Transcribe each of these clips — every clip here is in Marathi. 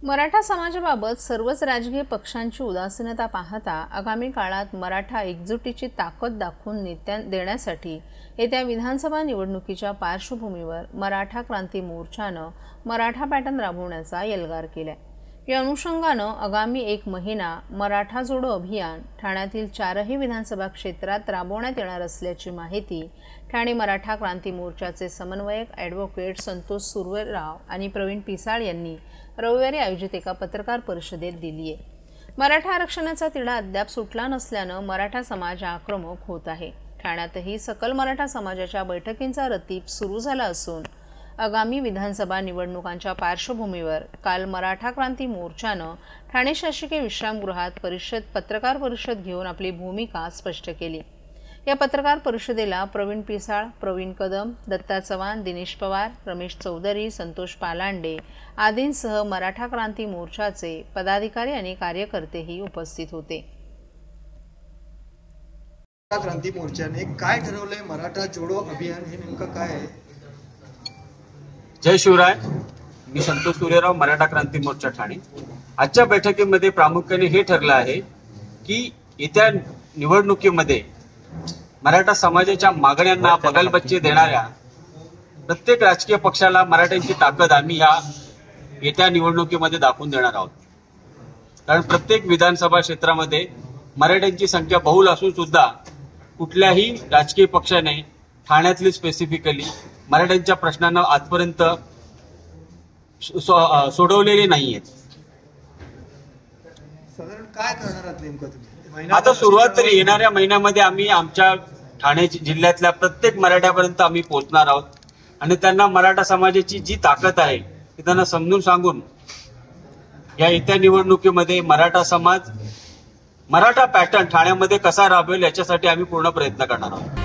मराठा समाजाबाबत सर्वच राजकीय पक्षांची उदासीनता पाहता आगामी काळात मराठा एकजुटीची ताकद दाखवून देण्यासाठी येत्या विधानसभा निवडणुकीच्या पार्श्वभूमीवर मराठा क्रांती मोर्चानं मराठा पॅटर्न राबवण्याचा एल्गार केलाय। या अनुषंगानं आगामी 1 महिना मराठा जोडो अभियान ठाण्यातील 4ही विधानसभा क्षेत्रात राबवण्यात येणार असल्याची माहिती ठाणे मराठा क्रांती मोर्चाचे समन्वयक ॲडव्होकेट संतोष सुर्वेराव आणि प्रवीण पिसाळ यांनी रविवारी आयोजित एका पत्रकार परिषदेत दिली आहे। मराठा आरक्षणाचा तिढा अद्याप सुटला नसल्यानं मराठा समाज आक्रमक होत आहे। ठाण्यातही सकल मराठा समाजाच्या बैठकींचा रतीप सुरू झाला असून आगामी विधानसभा निवडणुकांच्या पार्श्वभूमीवर काल मराठा क्रांती मोर्चानं ठाणे शासकीय विश्रामगृहात पत्रकार परिषद घेऊन आपली भूमिका स्पष्ट केली। या पत्रकार परिषदेला प्रवीण पिसाळ, प्रवीण कदम, दत्ता चव्हाण, दिनेश पवार, रमेश चौधरी, संतोष पालांडे आदींसह मराठा क्रांती मोर्चाचे पदाधिकारी आणि कार्यकर्तेही उपस्थित होते। मराठा क्रांती मोर्चाने काय ठरवलंय? मराठा जोडो अभियान हे नेमकं काय आहे? जय शिवराय। मी संतोष सुर्वेराव, मराठा क्रांती मोर्चा ठाणे। आजच्या बैठकीमध्ये प्रामुख्याने हे ठरलं आहे की येत्या निवडणुकीमध्ये मराठा समाजाच्या मागण्यांना बगलबच्चे देणाऱ्या प्रत्येक राजकीय पक्षाला मराठ्यांची ताकद आम्ही या येत्या निवडणुकीमध्ये दाखवून देणार आहोत। कारण प्रत्येक विधानसभा क्षेत्रामध्ये मराठ्यांची संख्या बहुल असून सुद्धा कुठल्याही राजकीय पक्षाने ठाण्यातली स्पेसिफिकली मराठ्यांच्या प्रश्नांना आजपर्यंत सोडवलेले नाहीयेत। साधारण काय करणार आहात नेमकं तुम्ही? आता सुरुवात तरी येणाऱ्या महिन्यामध्ये आम्ही आमच्या ठाणे जिल्ह्यातल्या प्रत्येक मराठ्यापर्यंत आम्ही पोहोचणार आहोत आणि त्यांना मराठा समाजाची जी ताकद आहे ती त्यांना समजून सांगून या येत्या निवडणुकीमध्ये मराठा समाज मराठा पॅटर्न ठाण्यामध्ये कसा राबवेल याच्यासाठी आम्ही पूर्ण प्रयत्न करणार आहोत।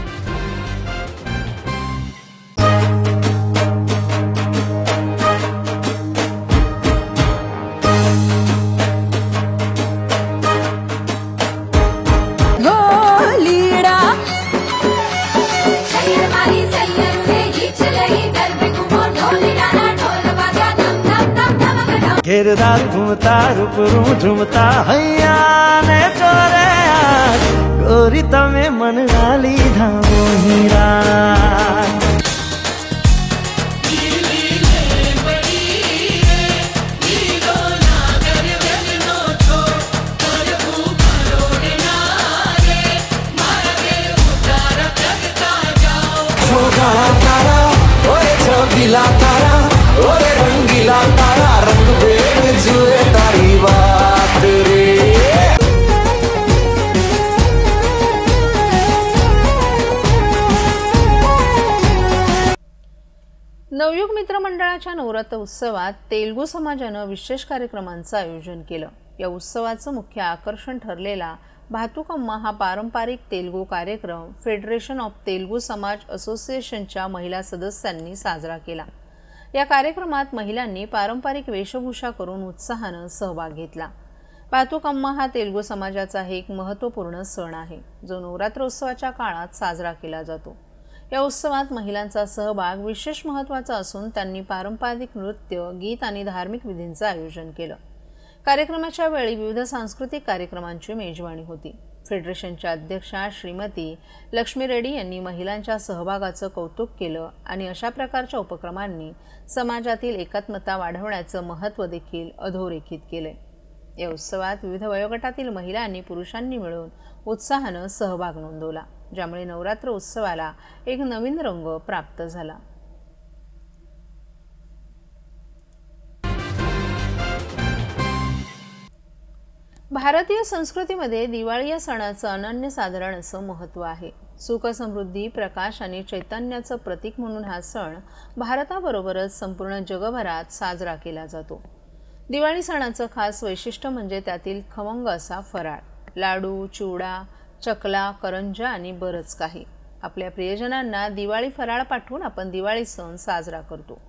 घेरदार घूमता रूपरू झूमता हैया ने चोरे गोरी तमे मन गाली धामो हीरा। तारा ओए छबीला तारा ओरे रंगीला तारा रंग बेर जुए तारी बात रे। नवयुग मित्र मंडळाच्या नवरात्र उत्सवात तेलुगू समाजानं विशेष कार्यक्रमांचं आयोजन केलं। या उत्सवाचं मुख्य आकर्षण ठरलेला भातुकम्मा हा पारंपरिक तेलुगू कार्यक्रम फेडरेशन ऑफ तेलुगू समाज असोसिएशनच्या महिला सदस्यांनी साजरा केला। या कार्यक्रमात महिलांनी पारंपरिक वेशभूषा करून उत्साहानं सहभाग घेतला। भातुकम्मा हा तेलुगू समाजाचा एक महत्त्वपूर्ण सण आहे जो नवरात्रोत्सवाच्या काळात साजरा केला जातो। या उत्सवात महिलांचा सहभाग विशेष महत्त्वाचा असून त्यांनी पारंपरिक नृत्य, गीत आणि धार्मिक विधींचं आयोजन केलं। कार्यक्रमाच्या वेळी विविध सांस्कृतिक कार्यक्रमांची मेजवानी होती। फेडरेशनच्या अध्यक्षा श्रीमती लक्ष्मी रेड्डी यांनी महिलांच्या सहभागाचं कौतुक केलं आणि अशा प्रकारच्या उपक्रमांनी समाजातील एकात्मता वाढवण्याचं महत्त्व देखील अधोरेखित केले। या उत्सवात विविध वयोगटातील महिला आणि पुरुषांनी मिळून उत्साहानं सहभाग नोंदवला, ज्यामुळे नवरात्र उत्सवाला एक नवीन रंग प्राप्त झाला। भारतीय संस्कृतीमध्ये दिवाळी या सणाचं अनन्यसाधारण असं महत्त्व आहे। सुख, समृद्धी, प्रकाश आणि चैतन्याचं प्रतीक म्हणून हा सण भारताबरोबरच संपूर्ण जगभरात साजरा केला जातो। दिवाळी सणाचं खास वैशिष्ट्य म्हणजे त्यातील खमंग असा फराळ, लाडू, चिवडा, चकला, करंजा आणि बरंच काही। आपल्या प्रियजनांना दिवाळी फराळ पाठवून आपण दिवाळी सण साजरा करतो।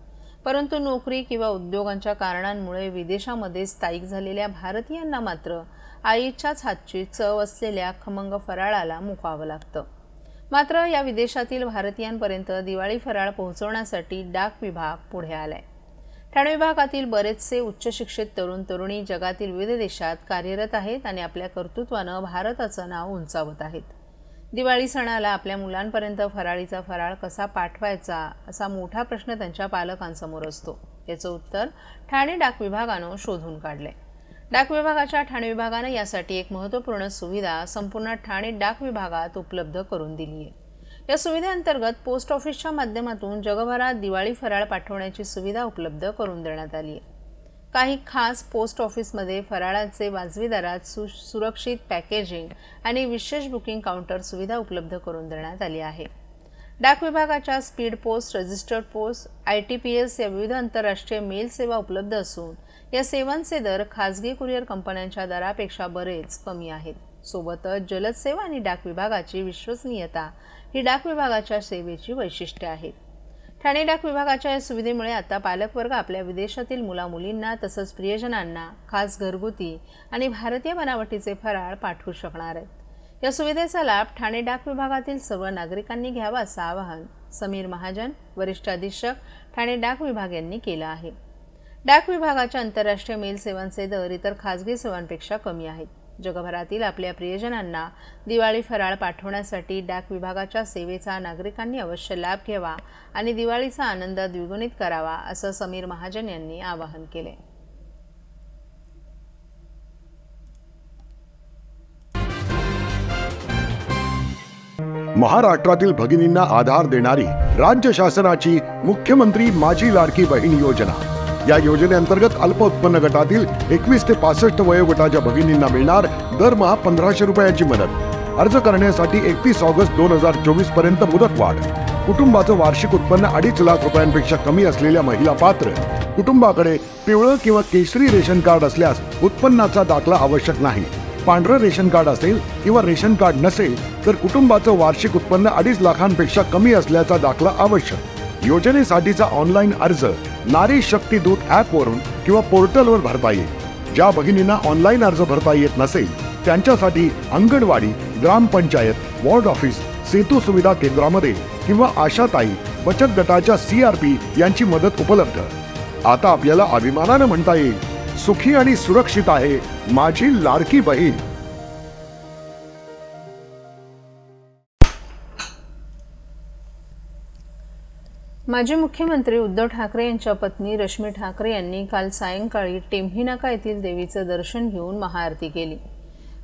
परंतु नोकरी किंवा उद्योगांच्या कारणांमुळे विदेशामध्ये स्थायिक झालेल्या भारतीयांना मात्र आईच्याच हातची चव असलेल्या खमंग फराळाला मुकावं लागतं। मात्र या विदेशातील भारतीयांपर्यंत दिवाळी फराळ पोहोचवण्यासाठी डाक विभाग पुढे आलाय। ठाणे विभागातील बरेचसे उच्च शिक्षित तरुण तरुणी जगातील विविध देशात कार्यरत आहेत आणि आपल्या कर्तृत्वानं भारताचं नाव उंचावत आहेत. दिवाळी सणाला आपल्या मुलांपर्यंत फराळीचा फराळ कसा पाठवायचा असा मोठा प्रश्न त्यांच्या पालकांसमोर असतो. याचं उत्तर ठाणे डाक विभागानं शोधून काढले. डाक विभागाच्या ठाणे विभागानं यासाठी एक महत्त्वपूर्ण सुविधा संपूर्ण ठाणे डाक विभागात उपलब्ध करून दिली आहे. या सुविधेअंतर्गत पोस्ट ऑफिसच्या माध्यमातून जगभरात दिवाळी फराळ पाठवण्याची सुविधा उपलब्ध करून देण्यात आली आहे. काही खास पोस्ट ऑफिसमध्ये फराळाचे वाजवी दरात सुरक्षित पॅकेजिंग आणि विशेष बुकिंग काउंटर सुविधा उपलब्ध करून देण्यात आली आहे. डाक विभागाच्या speed post, registered post, ITPS या विविध आंतरराष्ट्रीय मेल सेवा उपलब्ध असून या सेवांचे दर खाजगी कुरिअर कंपन्यांच्या दरापेक्षा बरेच कमी आहेत. सोबतच जलद सेवा आणि डाक विभागाची विश्वसनीयता ही डाक विभागाच्या सेवेची वैशिष्ट्ये आहेत. ठाणे डाक विभागाच्या या सुविधेमुळे आता पालकवर्ग आपल्या विदेशातील मुलामुलींना तसंच प्रियजनांना खास घरगुती आणि भारतीय बनावटीचे फराळ पाठवू शकणार आहेत. या सुविधेचा लाभ ठाणे डाक विभागातील सर्व नागरिकांनी घ्यावा असं आवाहन समीर महाजन, वरिष्ठ अधीक्षक, ठाणे डाक विभाग यांनी केलं आहे. डाक विभागाच्या आंतरराष्ट्रीय मेल सेवांचे दर इतर खाजगी सेवांपेक्षा कमी आहेत. जगभरातील आपल्या प्रियजनांना दिवाळी फराळ पाठवण्यासाठी डाक विभागाच्या सेवेचा नागरिकांनी अवश्य लाभ घ्यावा आणि दिवाळीचा आनंद द्विगुणित करावा असं समीर महाजन यांनी आवाहन केले. महाराष्ट्रातील भगिनींना आधार देणारी राज्य शासनाची मुख्यमंत्री माझी लाडकी बहीण योजना. या योजनेअंतर्गत अल्प उत्पन्न गटातील 21 ते 65 वयोगटाच्या भगिनींना मिळणार दरमहा 1500 रुपयांची मदत. अर्ज करण्यासाठी 31 ऑगस्ट 2024 पर्यंत मुदतवाढ. कुटुंबाचं वार्षिक उत्पन्न 2.5 लाख रुपयांपेक्षा कमी असलेल्या महिला पात्र. कुटुंबाकडे पिवळं किंवा केशरी रेशन कार्ड असल्यास उत्पन्नाचा दाखला आवश्यक नाही. पांढरं रेशन कार्ड असेल किंवा रेशन कार्ड नसेल तर कुटुंबाचं वार्षिक उत्पन्न 2.5 लाखांपेक्षा कमी असल्याचा दाखला आवश्यक. योजनेसाठीचा ऑनलाईन अर्ज नारी शक्ती दूत ॲपवरून किंवा पोर्टलवर भरता येईल. ज्या भगिनींना ऑनलाईन अर्ज भरता येत नसेल त्यांच्यासाठी अंगणवाडी, ग्रामपंचायत, वॉर्ड ऑफिस, सेतू सुविधा केंद्रामध्ये किंवा आशाताई बचत गटाच्या CRP यांची मदत उपलब्ध. आता आपल्याला अभिमानानं म्हणता येईल, सुखी आणि सुरक्षित आहे माझी लाडकी बहीण. माजी मुख्यमंत्री उद्धव ठाकरे यांच्या पत्नी रश्मी ठाकरे यांनी काल सायंकाळी टेंभी नाका येथील देवीचं दर्शन घेऊन महाआरती केली.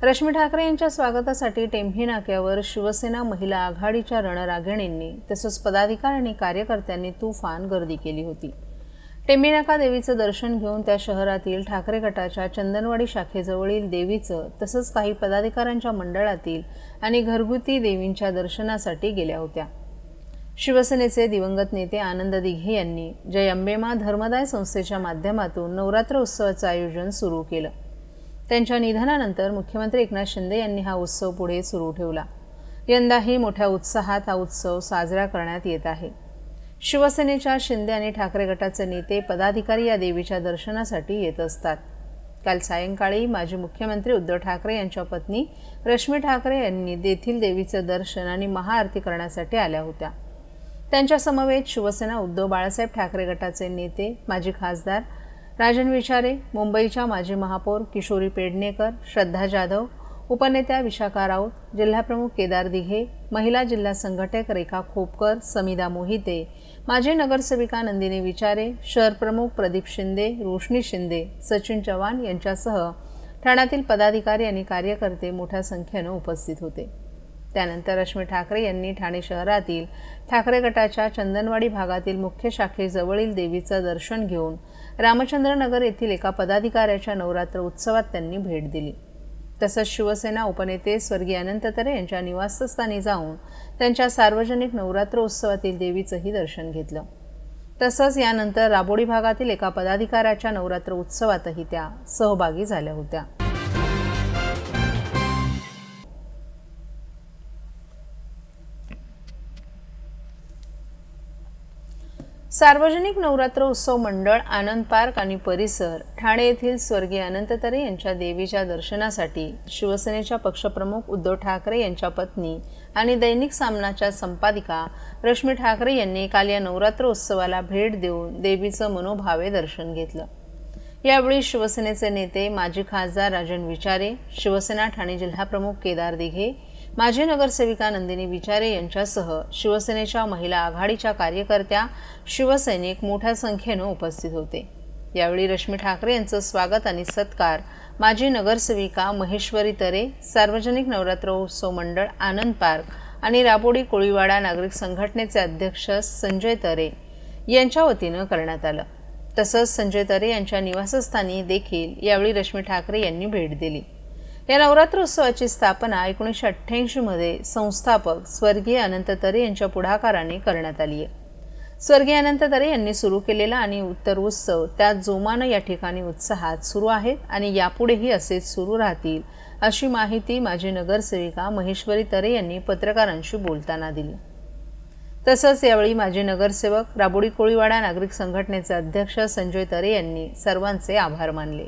रश्मी ठाकरे यांच्या स्वागतासाठी टेंभी नाक्यावर शिवसेना महिला आघाडीच्या रणरागिणींनी तसंच पदाधिकारी आणि कार्यकर्त्यांनी तुफान गर्दी केली होती. टेंभी नाका देवीचं दर्शन घेऊन त्या शहरातील ठाकरे गटाच्या चंदनवाडी शाखेजवळील देवीचं तसंच काही पदाधिकाऱ्यांच्या मंडळातील आणि घरगुती देवींच्या दर्शनासाठी गेल्या होत्या. शिवसेनेचे दिवंगत नेते आनंद दिघे यांनी जय अंबेमा धर्मदाय संस्थेच्या माध्यमातून नवरात्र उत्सवाचं आयोजन सुरू केलं. त्यांच्या निधनानंतर मुख्यमंत्री एकनाथ शिंदे यांनी हा उत्सव पुढे सुरू ठेवला. यंदाही मोठ्या उत्साहात हा उत्सव साजरा करण्यात येत आहे. शिवसेनेच्या शिंदे आणि ठाकरे गटाचे नेते पदाधिकारी या देवीच्या दर्शनासाठी येत असतात. काल सायंकाळी माजी मुख्यमंत्री उद्धव ठाकरे यांच्या पत्नी रश्मी ठाकरे यांनी तेथील देवीचं दर्शन आणि महाआरती करण्यासाठी आल्या होत्या. त्यांच्या समवेत शिवसेना उद्धव बाळासाहेब ठाकरे गटाचे नेते माजी खासदार राजन विचारे, मुंबईच्या माजी महापौर किशोरी पेडणेकर, श्रद्धा जाधव, उपनेत्या विशाखा राऊत, जिल्हाप्रमुख केदार दिघे, महिला जिल्हा संघटक रेखा खोपकर, समिधा मोहिते, माजी नगरसेविका नंदिनी विचारे, शहर प्रमुख प्रदीप शिंदे, रोशनी शिंदे, सचिन चव्हाण यांच्यासह ठाण्यातील पदाधिकारी आणि कार्यकर्ते मोठ्या संख्येनं उपस्थित होते. त्यानंतर रश्मी ठाकरे यांनी ठाणे शहरातील ठाकरे गटाच्या चंदनवाडी भागातील मुख्य शाखेजवळील देवीचं दर्शन घेऊन रामचंद्र नगर येथील एका पदाधिकाऱ्याच्या नवरात्र उत्सवात त्यांनी भेट दिली. तसंच शिवसेना उपनेते स्वर्गीय अनंत तरे यांच्या निवासस्थानी जाऊन त्यांच्या सार्वजनिक नवरात्र उत्सवातील देवीचंही दर्शन घेतलं. तसंच यानंतर राबोडी भागातील एका पदाधिकाऱ्याच्या नवरात्र उत्सवातही त्या सहभागी झाल्या होत्या. सार्वजनिक नवरात्र उत्सव मंडळ आनंद पार्क आणि परिसर ठाणे येथील स्वर्गीय अनंत तरे यांच्या देवीच्या दर्शनासाठी शिवसेनेच्या पक्षप्रमुख उद्धव ठाकरे यांच्या पत्नी आणि दैनिक सामनाच्या संपादिका रश्मी ठाकरे यांनी काल या नवरात्र उत्सवाला भेट देऊन देवीचं मनोभावे दर्शन घेतलं। यावेळी शिवसेनेचे नेते माजी खासदार राजन विचारे, शिवसेना ठाणे जिल्हाप्रमुख केदार दिघे, माजी नगरसेविका नंदिनी विचारे यांच्यासह शिवसेनेच्या महिला आघाडीच्या कार्यकर्त्या, शिवसैनिक मोठ्या संख्येने उपस्थित होते। यावेळी रश्मी ठाकरे यांचं स्वागत आणि सत्कार माजी नगरसेविका महेश्वरी तरे, सार्वजनिक नवरात्र उत्सव मंडळ आनंद पार्क आणि राबोडी कोळीवाडा नागरिक संघटनेचे अध्यक्ष संजय तरे यांच्या वतीनं करण्यात आलं। तसंच संजय तरे यांच्या निवासस्थानी देखील यावेळी रश्मी ठाकरे यांनी भेट दिली। या नवरात्र उत्सवाची स्थापना 1988 मध्ये संस्थापक स्वर्गीय अनंत तरे यांच्या पुढाकाराने करण्यात आली आहे। स्वर्गीय अनंत तरे यांनी सुरू केलेला आणि उत्तर उत्सव त्यात जोमानं या ठिकाणी उत्साहात सुरू आहेत आणि यापुढेही असेच सुरू राहतील, अशी माहिती माजी नगरसेविका महेश्वरी तरे यांनी पत्रकारांशी बोलताना दिली। तसंच यावेळी माजी नगरसेवक राबोडी कोळीवाडा नागरिक संघटनेचे अध्यक्ष संजय तरे यांनी सर्वांचे आभार मानले।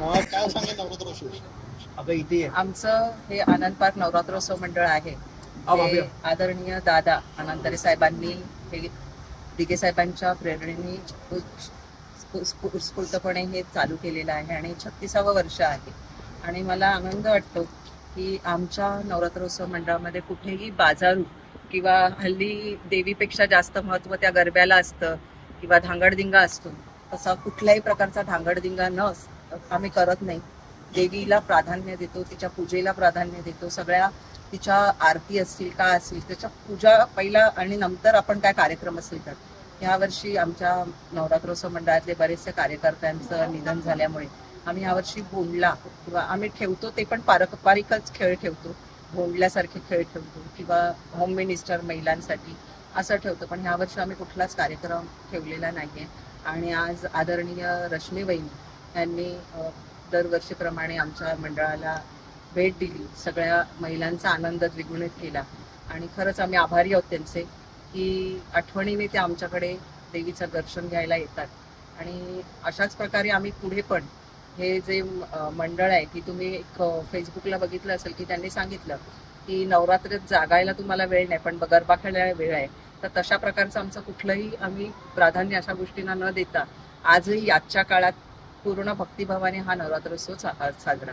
काय सांगेल नवरात्रोत्सव? आता इथे आमचं हे आनंद पार्क नवरात्रोत्सव मंडळ आहे। हे आदरणीय दादा अनंत तरे साहेबांनी हे दिघे साहेबांच्या प्रेरणेने स्फूर्तपणे हे चालू केलेलं आहे आणि 36वे वर्ष आहे। आणि मला आनंद वाटतो की आमच्या नवरात्रोत्सव मंडळामध्ये कुठेही बाजारू किंवा हल्ली देवीपेक्षा जास्त महत्त्व त्या गरब्याला असतं किंवा धांगडधिंगा असतो, तसा कुठल्याही प्रकारचा धांगडधिंगा आम्ही करत नाही। देवीला प्राधान्य देतो, तिच्या पूजेला प्राधान्य देतो। सगळ्या तिच्या आरती असतील का असतील त्याच्या पूजा पहिला आणि नंतर आपण काय कार्यक्रम असेल तर। यावर्षी आमच्या नवरात्रोत्सव मंडळातले बरेचसे कार्यकर्त्यांचं निधन झाल्यामुळे आम्ही यावर्षी भोंडला किंवा आम्ही ठेवतो ते पण पारंपरिकच खेळ ठेवतो, भोंडल्यासारखे खेळ ठेवतो किंवा होम मिनिस्टर महिलांसाठी असं ठेवतो, पण यावर्षी आम्ही कुठलाच कार्यक्रम ठेवलेला नाहीये। आणि आज आदरणीय रश्मी वहिनी यांनी दरवर्षीप्रमाणे आमच्या मंडळाला भेट दिली, सगळ्या महिलांचा आनंद द्विगुणित केला आणि खरंच आम्ही आभारी आहोत त्यांचे की आठवणीने ते आमच्याकडे देवीचं दर्शन घ्यायला येतात। आणि अशाच प्रकारे आम्ही पुढे पण हे जे मंडळ आहे की तुम्ही एक फेसबुकला बघितलं असेल की त्यांनी सांगितलं की नवरात्रीत जागायला तुम्हाला वेळ नाही पण गरबा खेळायला वेळ आहे, तर तशा प्रकारचं आमचं कुठलंही आम्ही प्राधान्य अशा गोष्टींना न देता आजही आजच्या काळात पूर्ण भक्तिभावाने हा नवरात्रोत्सव साजरा